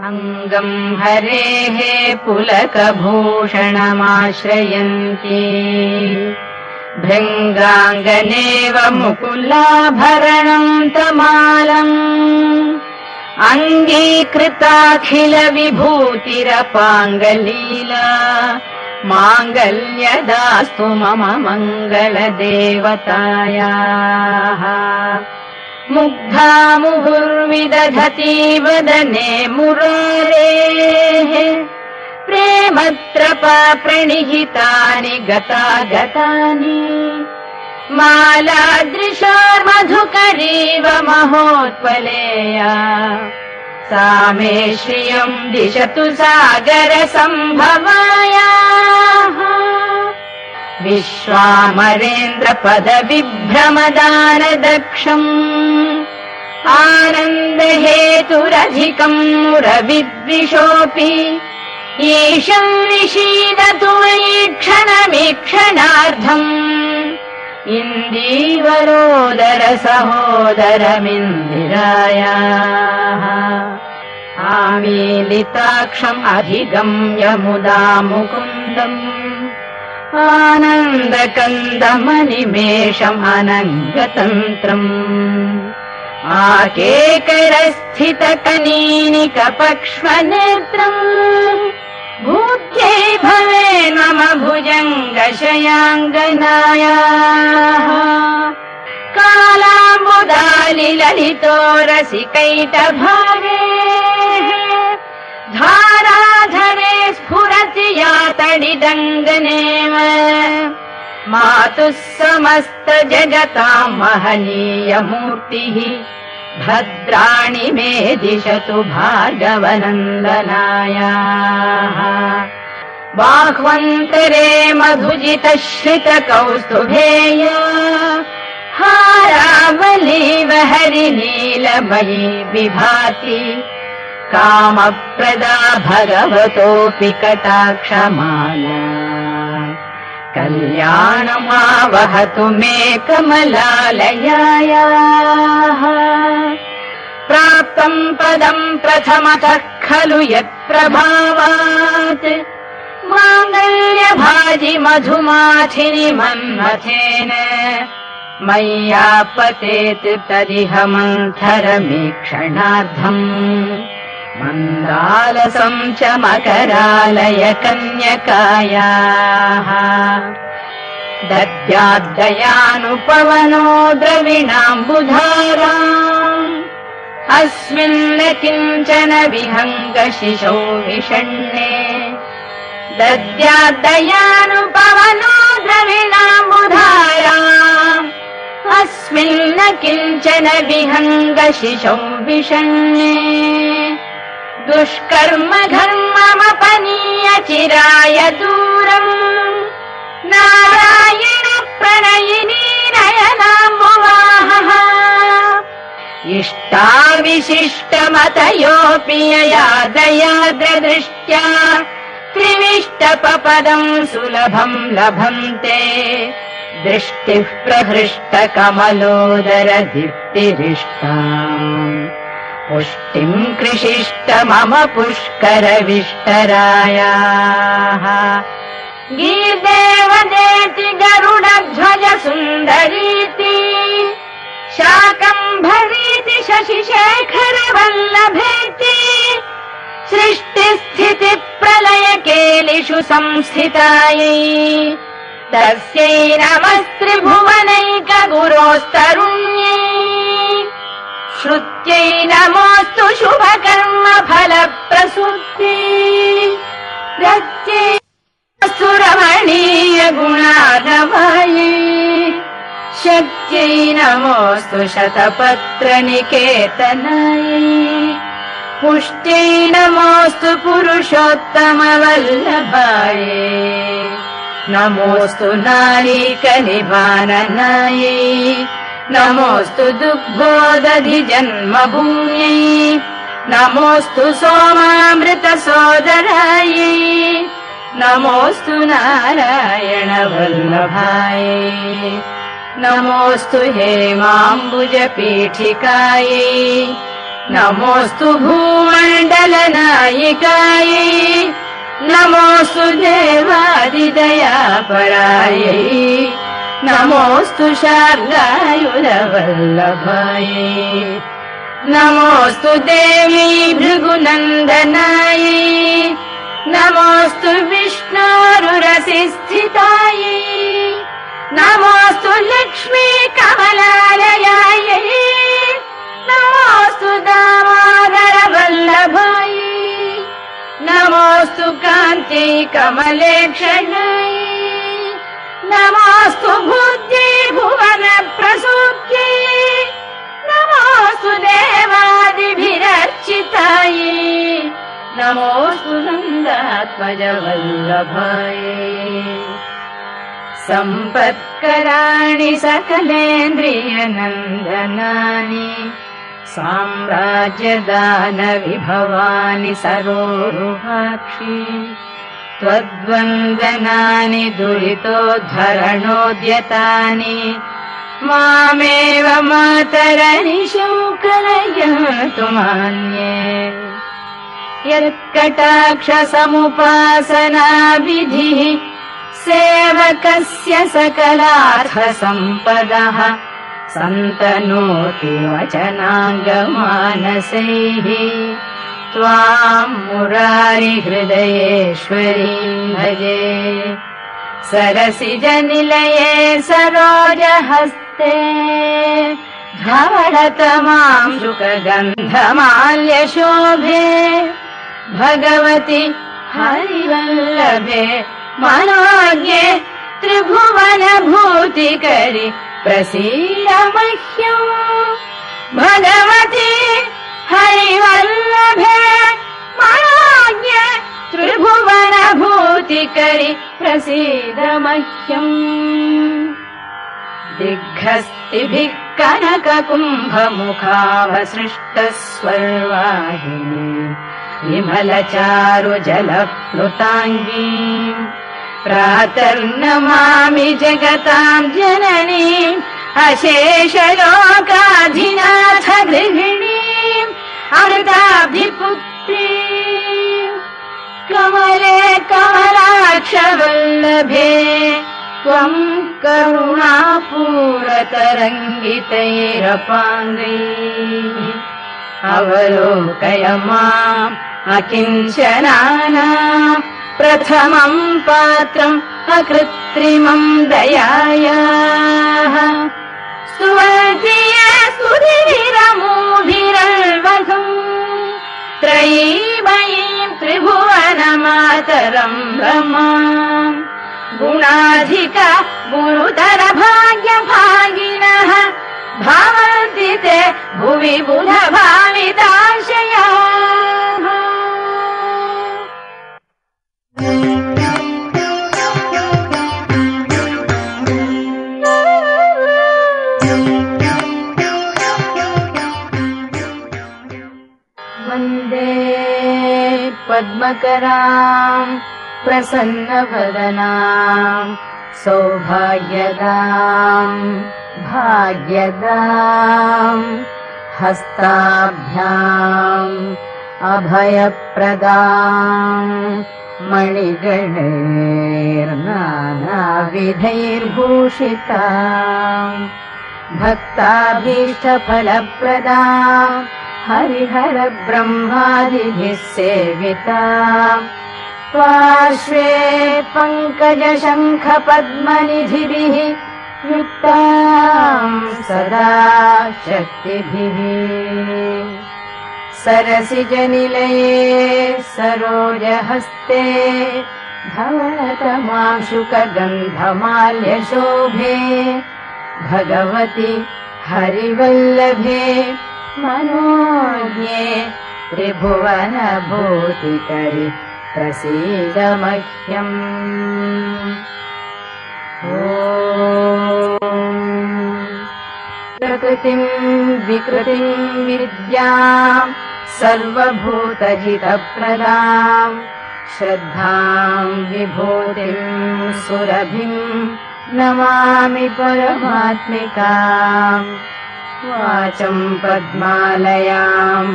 अङ्गम् हरेः पुलकभूषणमाश्रयन्ती भृङ्गाङ्गनेव मुकुलाभरणम् तमालम् अङ्गीकृताखिलविभूतिरपाङ्गलीला माङ्गल्यदास्तु मम मङ्गलदेवतायाः मुग्धा मुहुर्विदधती वदने मुरारेः प्रेमत्रपा प्रणिहितानि गतागतानि मालादृशार्मधुकरीव महोत्पलेया सा मे श्रियम् दिशतु सागरसम्भवायाः विश्वामरेन्द्रपदविभ्रमदानदक्षम् आनन्दहेतुरधिकम् मुरविद्विषोऽपि ईशम् विषीदतु क्षणमीक्षणार्धम् इन्दीवरोदरसहोदरमिन्दिरायाः आमीलिताक्षम् अधिगम्य मुदा मुकुन्दम् आनन्दकन्दमनिमेषम् अनङ्गतन्त्रम् आकेकरस्थितकनीनिकपक्ष्मनेत्रम् भूत्यै भवे मम भुजङ्गशयाङ्गनायाः कालाम्बुदालिललितो रसिकैटभागे धाराधरे स्फुरति या तडिदङ्गनेव मातुः समस्त जगताम् महनीयमूर्तिः भद्राणि मे दिशतु भार्गवनन्दनायाः बाह्वन्तरे मधुजितश्रितकौस्तुभेया हारावलीव हरिनीलमयी विभाति कामप्रदा भगवतोऽपि कटाक्षमाला कल्याणमावहतु मे कमलालयायाः प्राप्तम् पदम् प्रथमतः खलु यत्प्रभावात् माङ्गल्यभाजि मधुमाथिनि मन्मथेन मय्यापतेत् तदिह मन्थरमीक्षणार्धम् मन्दालसं च मकरालय कन्यकायाः दद्याद्दयानुपवनो द्रविणाम्बुधाराम् अस्मिन् किञ्चन विहङ्गशिशौ विषण्णे दद्याद्दयानुपवनो द्रविणाम्बुधाराम् अस्मिन् किञ्चन विहङ्गशिशौ विषण्णे दुष्कर्म घर्ममपनीय चिराय दूरम् नारायण प्रणयिनी नयनाम्बुवाहः इष्टाविशिष्टमतयोऽपि यया दयाद्रदृष्ट्या त्रिविष्टपपदम् सुलभम् लभन्ते दृष्टिः प्रहृष्टकमलोदर दीप्तिरिष्टाम् पुष्टिम् कृषिष्ट मम पुष्करविष्टरायाः गीर्देवदेति गरुडध्वज सुन्दरीति शाकम्भरीति शशिशेखरवल्लभेति सृष्टिस्थितिप्रलयकेलिषु संस्थितायै तस्यै नमस्त्रिभुवनैकगुरोस्तरुण्यै श्रुत्यै नमोऽस्तु शुभकर्म फलप्रसूत्यै रत्यै रमणीय गुणार्णवायै शक्त्यै नमोऽस्तु शतपत्रनिकेतनायै पुष्ट्यै नमोऽस्तु पुरुषोत्तमवल्लभायै नमोऽस्तु नारीकनिवारणायै नमोऽस्तु दुग्धोदधि जन्मभूम्यै नमोऽस्तु सोमामृतसोदरायै नमोऽस्तु नारायणवल्लभायै नमोऽस्तु हेमाम्बुजपीठिकायै नमोऽस्तु भूमण्डलनायिकायै सायिकायै नमोऽस्तु देवादिदयापरायै नमोऽस्तु शार्ङ्गायुधवल्लभायै नमोऽस्तु देवी भृगुनन्दनायै नमोऽस्तु विष्णोरुरसिस्थितायै नमोऽस्तु लक्ष्मी कमलालयायै नमोऽस्तु दामोदरवल्लभायै नमोऽस्तु कान्त्यै कमलेक्षणायै नमोऽस्तु बुद्ध्यै भुवनप्रसूत्यै नमोऽस्तु देवादिभिरर्चितायै नमोऽस्तु नन्दात्मजवल्लभायै सम्पत्कराणि सकलेन्द्रियनन्दनानि साम्राज्यदानविभवानि सरोरुहाक्षि त्वद्वन्दनानि दुरितोद्धरणोद्यतानि मामेव मातरनिशौ कलयन्तु मान्ये यत्कटाक्षसमुपासनाविधिः सेवकस्य सकलार्थसम्पदः सन्तनोति वचनाङ्गमानसैः त्वाम् मुरारिहृदयेश्वरीम् भजे सरसिजनिलये सरोजहस्ते धवळतमाम् शुकगन्धमाल्यशोभे भगवति हरिवल्लभे मनोज्ञे त्रिभुवनभूतिकरि प्रसीद मह्यम् भगवति हरिवल्लभे मनोज्ञे त्रिभुवनभूतिकरि प्रसीद मह्यम् दिग्हस्तिभिः कनककुम्भमुखावसृष्टस्वर्वाहिनी विमलचारुजलप्लुताङ्गी प्रातर्नमामि जगताम् जननीम् अशेषलोकाधिनाथ गृहिणीम् अमृताब्धिपुत्री कमले कमलाक्षवल्लभे त्वम् करुणापूरतरङ्गितैरपाङ्गैः अवलोकय माम् अकिञ्चनाना प्रथमम् पात्रम् अकृत्रिमम् दयायाः सुवर्धिय सुधिरमूभिरल्वधुम् त्रयीमयीम् त्रिभुवनमातरम् रमाम् गुणाधिका गुरुतर भाग्यभागिनः भवन्ति ते भुवि बुधभाविताशयाः वन्दे पद्मकराम् प्रसन्नवदनाम् सौभाग्यदाम् भाग्यदाम् हस्ताभ्याम् अभयप्रदाम् मणिगणैर्नानाविधैर्भूषिताम् भक्ताभीष्टफलप्रदाम् हरिहर ब्रह्मादिभिः सेविताम् पार्श्वे पङ्कजशङ्खपद्मनिधिभिः युक्ताम् सदा शक्तिभिः सरसिजनिलये सरोजहस्ते धवळतमाम् शुकगन्धमाल्यशोभे भगवति हरिवल्लभे मनोज्ञे त्रिभुवनभूतिकरि प्रसीद मह्यम् प्रकृतिम् विकृतिम् विद्याम् सर्वभूतजितप्रदाम् श्रद्धाम् विभूतिम् सुरभिम् नमामि परमात्मिकाम् वाचम् पद्मालयाम्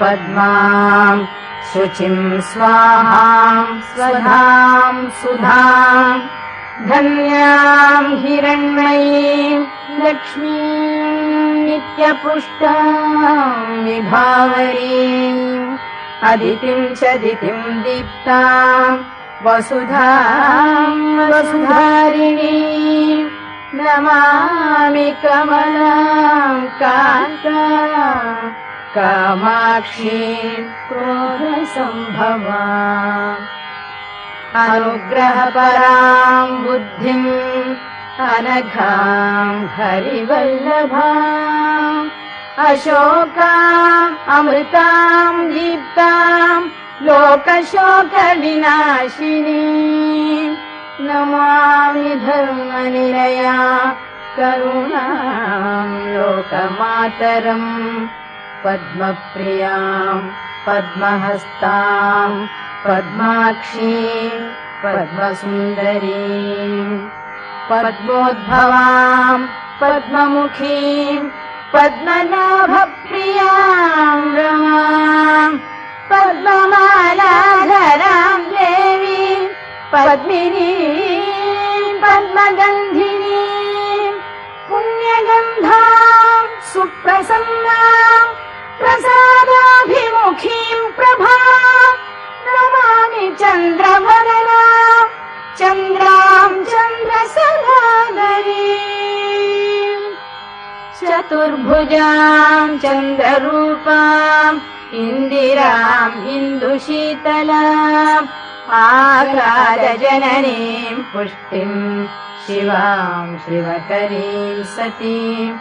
पद्माम् शुचिम् स्वाहाम् स्वधाम् सुधाम् धन्याम् हिरण्मयीम् लक्ष्मीम् नित्यपुष्टाम् विभावरीम् अदितिम् च दितिम् दीप्ताम् वसुधाम् वसुधारिणीम् नमामि कमलाम् कान्ताम् कामाक्षीम् क्रोधसम्भवाम् अनुग्रहपराम् बुद्धिम् अनघाम् हरिवल्लभाम् अशोकाम् अमृताम् दीप्ताम् लोकशोकविनाशिनीम् नमामि धर्मनिलया करुणाम् लोकमातरम् पद्मप्रियाम् पद्महस्ताम् पद्माक्षीम् पद्मसुन्दरीम् पद्मोद्भवाम् पद्ममुखीम् पद्मनाभप्रियाम् रमाम् पद्ममालाधराम् देवीम् पद्मिनीम् पद्मगन्धिनीम् पुण्यगन्धाम् सुप्रसन्नाम् प्रसादाभिमुखीम् प्रभाम् नमामि चन्द्रवदनाम् चन्द्राम् चन्द्रसलाधरीम् चतुर्भुजाम् चन्द्ररूपाम् इन्दिराम् इन्दुशीतलाम् आकाशजननीम् पुष्टिम् शिवाम् शिवकरीम् सतीम्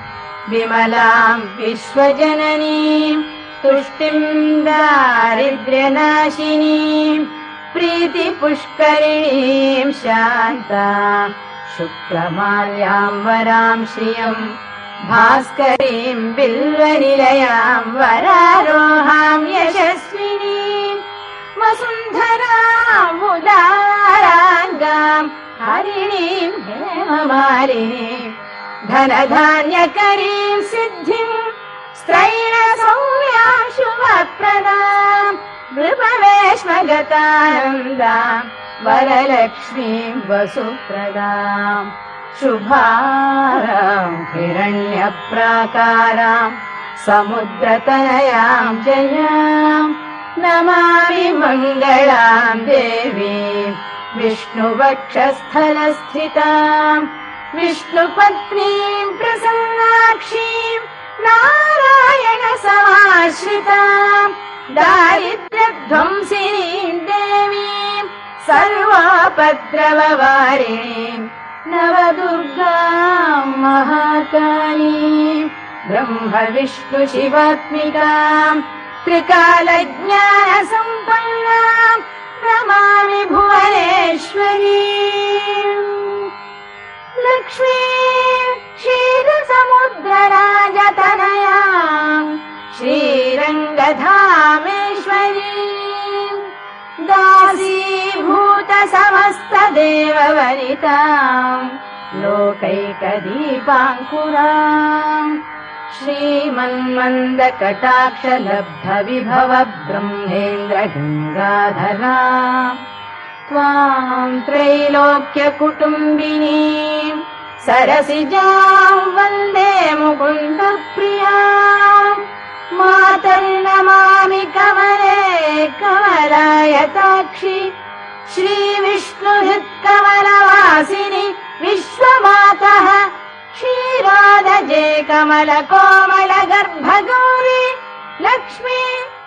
विमलाम् विश्वजननीम् तुष्टिम् दारिद्र्यनाशिनीम् प्रीतिपुष्करिणीम् शान्ताम् शुक्रमाल्याम् वराम् श्रियम् भास्करीम् बिल्वनिलयाम् वरारोहाम् यशस्विनीम् वसुन्धराम् उदाराङ्गाम् हरिणीम् हेममालिनीम् धनधान्यकरीम् सिद्धिम् स्त्रैणसौम्याम् शुभप्रदाम् नृपवेश्मगतानन्दाम् वरलक्ष्मीम् वसुप्रदाम् शुभाराम् हिरण्यप्राकाराम् समुद्रतनयाम् जयाम् नमामि मङ्गलाम् देवीम् विष्णुवक्षस्थलस्थिताम् विष्णुपत्नीम् प्रसन्नाक्षीम् नारायणसमाश्रिताम् दारिद्र्यध्वंसिनीम् देवीम् सर्वापद्रववारिणीम् नवदुर्गाम् महाकालीम् ब्रह्म विष्णु शिवात्मिकाम् त्रिकालज्ञानसम्पन्नाम् नमामि भुवनेश्वरीम् लक्ष्मी क्षीरसमुद्रराजतनयाम् श्रीरङ्गधामेश्वरीम् दासीभूत समस्तदेववनिताम् लोकैकदीपाङ्कुराम् श्रीमन्मन्दकटाक्षलब्धविभव ब्रह्मेन्द्र गङ्गाधराम् त्वाम् त्रैलोक्यकुटुम्बिनीम् सरसिजाम् वन्दे मुकुन्दप्रियाम् मातर्नमामि कमले कमलायताक्षि श्रीविष्णुहृत्कमलवासिनि विश्वमातः क्षीरोदजे कमलकोमलगर्भगौरी लक्ष्मी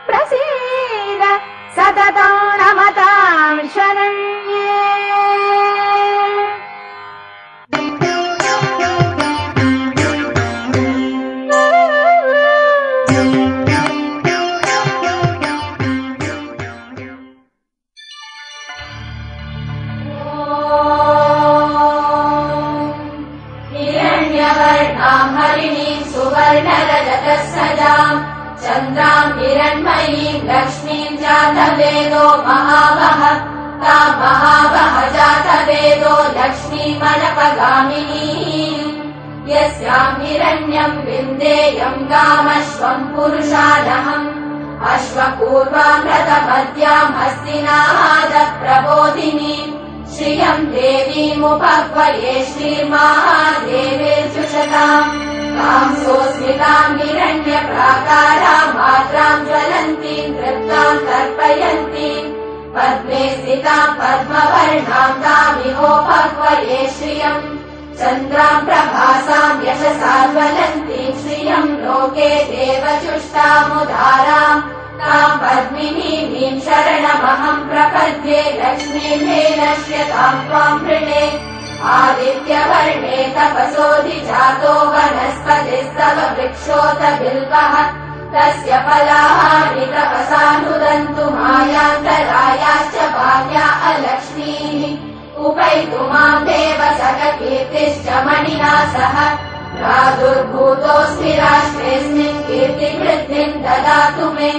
प्रसीद सततो नमताम् शरण्ये सुवर्णरजतसजाम् चन्द्राम् हिरण्मयीम् लक्ष्मीम् जातवेदो महावः ताम् महावः जातवेदो लक्ष्मीमनपगामिनीम् यस्याम् हिरण्यम् विन्देयम् गामश्वम् पुरुषादहम् अश्वपूर्वामृतमद्याम् हस्तिनादप्रबोधिनीम् श्रियम् देवीमुपह्वये श्रीर्महादेवीर्जुषताम् ताम् सोऽस्मिताम् हिरण्यप्राकाराम् मात्राम् ज्वलन्तीम् तृप्ताम् तर्पयन्तीम् पद्मे स्थिताम् पद्मवर्णाम् तामिहोपह्वये श्रियम् चन्द्राम् प्रभासाम् यशसा ज्वलन्तीम् श्रियम् लोके देवचुष्टामुदाराम् ताम् पद्मिनीम् शरणमहम् प्रपद्ये लक्ष्मीम् मे नश्यताम् त्वाम् वृणे आदित्यवर्णे तपसोऽधिजातो वनस्पतिस्तव वृक्षोत बिल्वः तस्य फलानि तपसानुदन्तु मायान्तरायाश्च भाव्या अलक्ष्मीः उपैतु माम् देव सखकीर्तिश्च मणिना सह प्रादुर्भूतोऽस्मि राष्ट्रेऽस्मिन् कीर्तिवृद्धिम् ददातु मे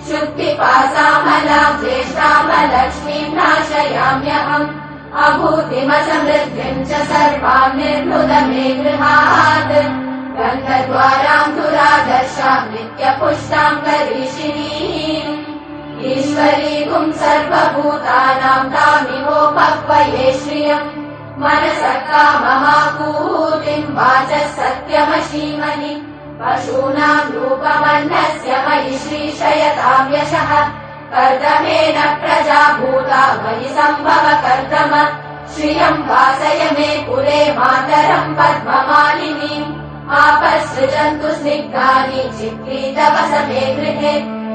शुक्तिपासामलाम् ज्येष्ठामलक्ष्मीम् नाशयाम्यहम् अभूतिमसमृद्धिम् च सर्वाम् निर्मृद मे गृहात् गन्धद्वाराम् दुरादर्शाम् नित्यपुष्टाम् करीषिणीम् ईश्वरीगुम् सर्वभूतानाम् तामिहोपह्वये श्रियम् मनसः काममाकूतिम् वाचः सत्यमशीमहि पशूनाम् रूपमन्नस्य मयि श्रीशयताम् यशः कर्दमेन प्रजा भूता मयि सम्भव कर्दम श्रियम् वासय मे कुले मातरम् पद्ममालिनीम् आपसृजन्तु स्निग्धानि चित्रीतवस मे गृहे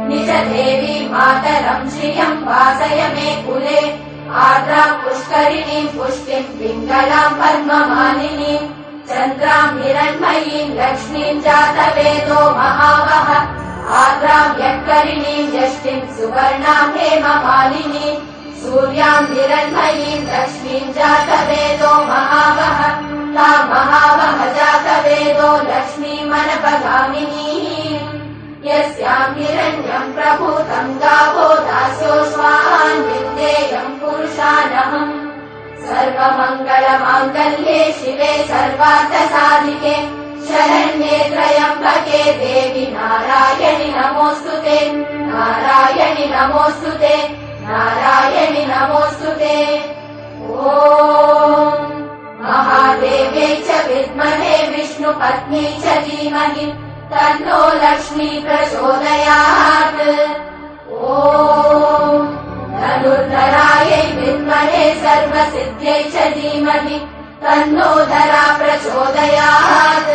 निज देवी मातरम् श्रियम् वासय मे कुले आर्द्राम् पुष्करिणीम् पुष्टिम् पिङ्गलाम् पद्ममालिनीम् चन्द्राम् हिरण्मयीम् लक्ष्मीम् जातवेदो महावः आर्द्राम् यत्करिणीम् यष्टिम् सुवर्णाम् हेममालिनीम् सूर्याम् हिरण्मयीम् लक्ष्मीम् जातवेदो महावः ताम् महावः जातवेदो लक्ष्मीमनपगामिनीम् यस्याम् हिरण्यम् प्रभूतम् गावो दास्योऽश्वान् विन्देयम् पुरुषानहम् सर्वमङ्गलमाङ्गल्ये शिवे सर्वार्थसाधिके शरण्ये त्र्यम्बके देवि नारायणि नमोऽस्तुते नारायणि नमोऽस्तुते नारायणि नमोऽस्तुते ॐ महादेव्यै च विद्महे विष्णुपत्नी च धीमहि तन्नो लक्ष्मी प्रचोदयात् ॐ धनुर्धरायै विद्महे सर्वसिद्ध्यै च धीमहि तन्नो धरा प्रचोदयात्